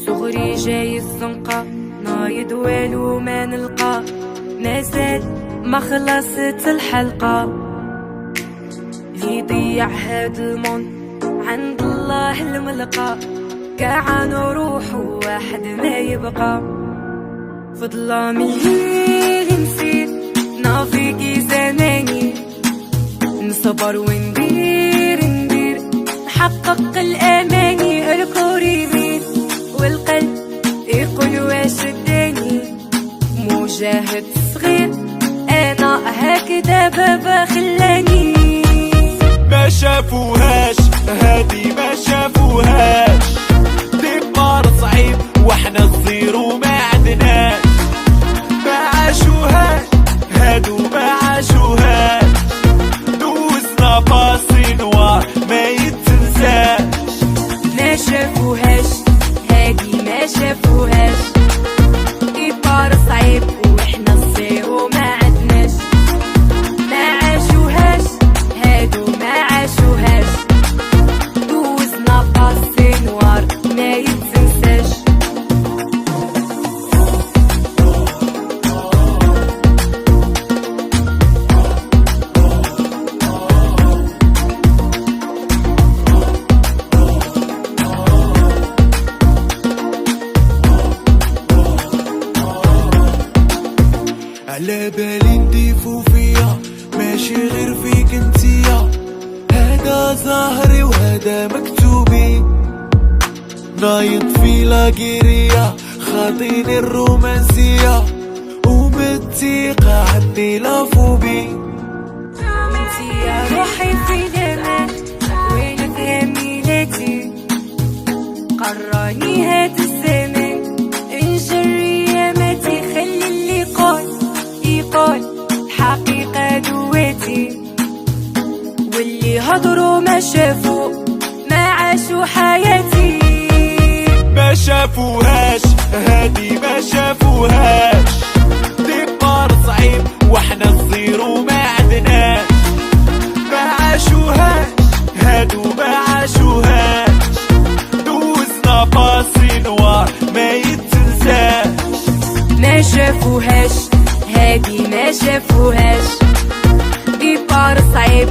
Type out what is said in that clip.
صغري جاي الزنقة نايض والو ما نلقى، مازال ما خلصت الحلقة. اللي يضيع هاد المون عند الله الملقى، كاع نروح واحد ما يبقى. فضلا من الليل نسير نافيكي زماني، نصبر وندير نحقق الاماني. الكور يميل والقلب يقول واش اداني، مجاهد صغير انا هكذا بابا خلاني. ما شافوهاش هادي ما شافوهاش، ديبار صعيب واحنا الزيرو ما عدناش. ما عاشوهاش هادو ما عاشوهاش، دوزنا باسي نوار ما يتنساش. ما شافوهاش هادي ما شافوهاش، ديبار صعيب واحنا الزيرو ما عدناش. ما عاشوهاش هادو ما عاشوهاش، دوزنا باسي نوار ما يتنساش. على بالي نضيفو فيا ماشي غير فيك انتيا، هذا ظاهري وهذا مكتوبي. نايض في لاقيريا خاطيني الرومانسية، ومتيقة عني لافوبي. انتي يا روحي في الامان وين فهمي لاتي، قراني هاد الزمان انجري ياماتي. خلي اللي يقول الحقيقة دواتي، واللي هضروا ما شافوا ما عاشوا حياتي. ما شافوهاش هادي ما شافوهاش، ديبار صعيب واحنا الزيرو ما عدناش. ما عاشوهاش هادو ما عاشوهاش، دوزنا باسي نوار ما يتنساش. ما شافوهاش هادي ما شافوهاش، ديبار صعيب